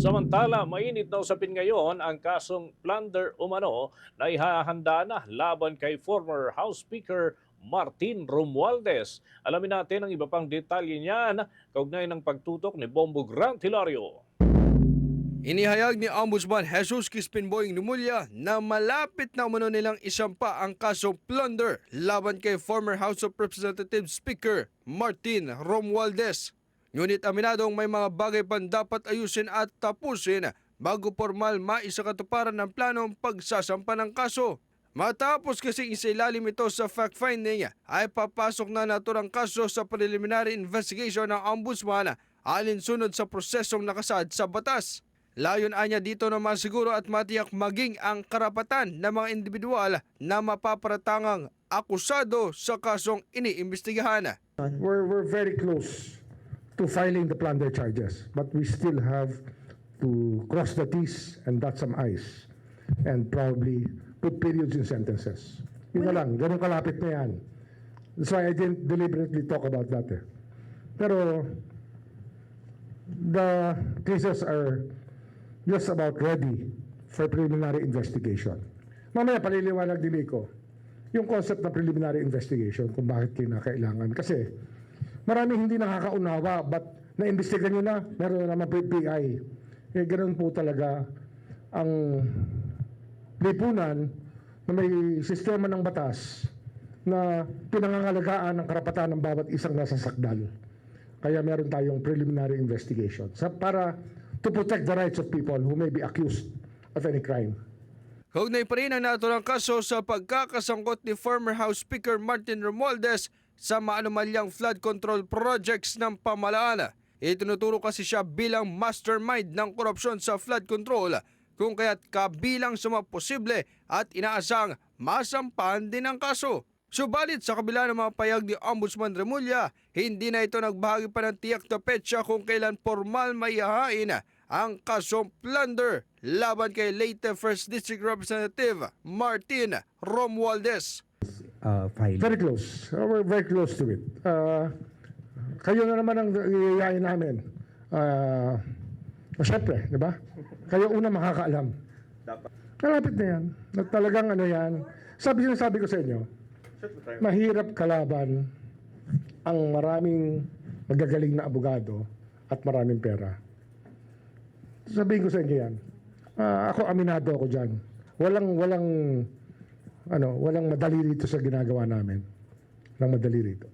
Samantala, mainit na usapin ngayon ang kasong plunder umano na ihahanda na laban kay former House Speaker Martin Romualdez. Alamin natin ang iba pang detalye niyan kaugnay ng pagtutok ni Bombo Grant Hilario. Inihayag ni Ombudsman Jesus Crispin Boying Numulya na malapit na umano nilang isampa ang kasong plunder laban kay former House of Representatives Speaker Martin Romualdez. Ngunit aminadong may mga bagay pang dapat ayusin at tapusin bago formal maisakatuparan ng planong pagsasampa ng kaso. Matapos kasi isailalim ito sa fact-finding ay papasok na naturang kaso sa preliminary investigation ng Ombudsman alinsunod sa prosesong nakasad sa batas. Layon anya dito na masiguro at matiyak maging ang karapatan ng mga individual na mapaparatangang akusado sa kasong iniimbestigahan. We're very close to filing the plunder charges, but we still have to cross the T's and dot some I's and probably put periods in sentences. Yun na lang, ganun kalapit na yan. That's why I didn't deliberately talk about that. Pero the cases are just about ready for preliminary investigation. Mamaya paliliwanag din ko yung concept ng preliminary investigation kung bakit kinakailangan. Kasi marami hindi nakakaunawa, but na-imbestigan nyo na, meron na naman PI. Eh, ganun po talaga ang lipunan na may sistema ng batas na pinangangalagaan ang karapatan ng bawat isang nasasakdal. Kaya meron tayong preliminary investigation para to protect the rights of people who may be accused of any crime. Kaugnay pa rin ang naturang kaso sa pagkakasangkot ni former House Speaker Martin Romualdez sa maanumalyang flood control projects ng pamahalaan. Itinuturo kasi siya bilang mastermind ng korupsyon sa flood control, kung kaya't kabilang sa mga posible at inaasang masampahan din ang kaso. Subalit sa kabila ng mga payag ni Ombudsman Remulla, hindi na ito nagbahagi pa ng tiyak na petsa kung kailan formal maihahain ang kasong plunder laban kay late 1st District Representative Martin Romualdez. Very close. We're very close to it. Kayo na naman ang iyayain namin. Siyempre, di ba? Kayo una makakaalam. Kalapit na yan. Talagang ano yan. Sabi ko sa inyo, mahirap kalaban ang maraming magagaling na abogado at maraming pera. Sabihin ko sa inyo yan. Ako, aminado ako dyan. Walang madali rito sa ginagawa namin. Walang madali rito.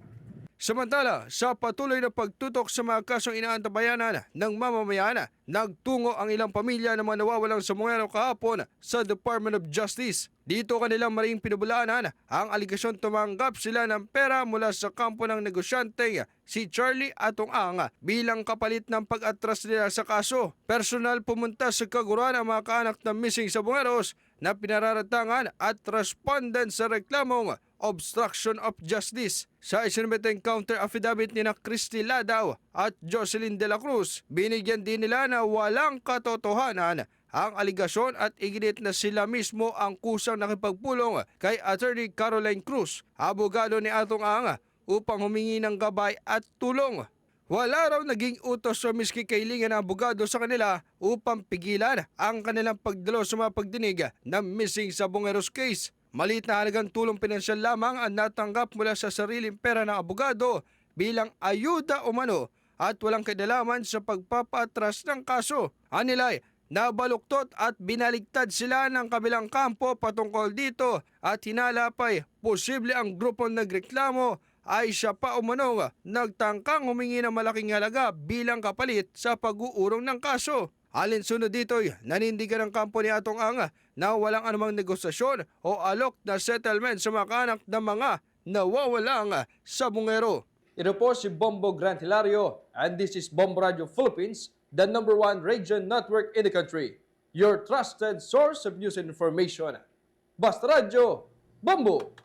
Samantala, sa patuloy na pagtutok sa mga kasong inaantabayanan ng mamamayan, nagtungo ang ilang pamilya na mga nawawalang Samungero kahapon sa Department of Justice. Dito kanilang maring pinubulaanan ang aligasyon tumanggap sila ng pera mula sa kampo ng negosyante si Charlie Atong Ang bilang kapalit ng pag-atras nila sa kaso. Personal pumunta sa kaguruan ang mga kaanak ng missing Sabongeros na pinararatangan at respondent sa reklamong obstruction of justice. Sa isinabitang counter affidavit ni na Christy Ladaw at Jocelyn De La Cruz, binigyan din nila na walang katotohanan ang aligasyon at iginit na sila mismo ang kusang nakipagpulong kay Attorney Caroline Cruz, abogado ni Atong Ang, upang humingi ng gabay at tulong. Wala raw naging utos sa miski kailingan ng abogado sa kanila upang pigilan ang kanilang pagdalo sa mga pagdinig ng missing Sabongeros case. Maliit na halagang tulong pinansyal lamang ang natanggap mula sa sariling pera ng abogado bilang ayuda umano at walang kinalaman sa pagpapaatras ng kaso. Anilay, nabaluktot at binaligtad sila ng kabilang kampo patungkol dito at hinalapay posible ang grupong nagreklamo ay siya pa umano nagtangkang humingi ng malaking halaga bilang kapalit sa pag-uurong ng kaso. Alinsunod dito'y nanindigan ng kampo ni Atong Ang na walang anumang negosasyon o alok na settlement sa mga kanak ng mga nawawalang Sabongero. Ito po si Bombo Grant Hilario and this is Bombo Radio Philippines, the #1 radio network in the country. Your trusted source of news and information. Basta Radio, Bombo!